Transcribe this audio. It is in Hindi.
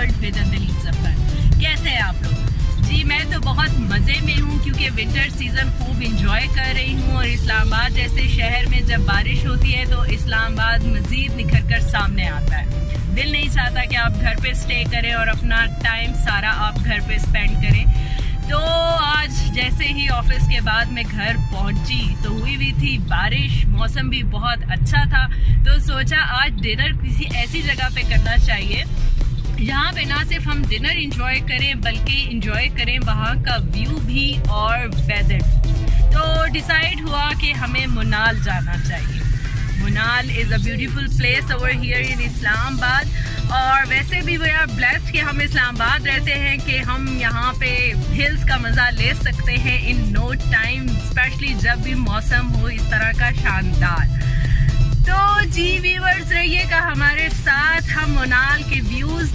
वर्ल्ड विद दलील जफर। कैसे हैं आप लोग? जी मैं तो बहुत मज़े में हूँ क्योंकि विंटर सीज़न खूब इंजॉय कर रही हूँ और इस्लामाबाद जैसे शहर में जब बारिश होती है तो इस्लामाबाद मज़ीद निखर कर सामने आता है। दिल नहीं चाहता कि आप घर पे स्टे करें और अपना टाइम सारा आप घर पे स्पेंड करें। तो आज जैसे ही ऑफिस के बाद मैं घर पहुंची तो हुई थी बारिश, मौसम भी बहुत अच्छा था, तो सोचा आज डिनर किसी ऐसी जगह पे करना चाहिए जहाँ पे ना सिर्फ हम डिनर एंजॉय करें बल्कि एंजॉय करें वहाँ का व्यू भी और वेदर। तो डिसाइड हुआ कि हमें मुनाल जाना चाहिए। Monal is a beautiful place over here in Islamabad, और वैसे भी वी आर ब्लेस्ड कि हम इस्लामाबाद रहते हैं कि हम यहाँ पे हिल्स का मज़ा ले सकते हैं इन नो टाइम, स्पेशली जब भी मौसम हो इस तरह का शानदार। तो जी व्यूअर्स रहिएगा हमारे साथ, हम मुनाल के व्यूज़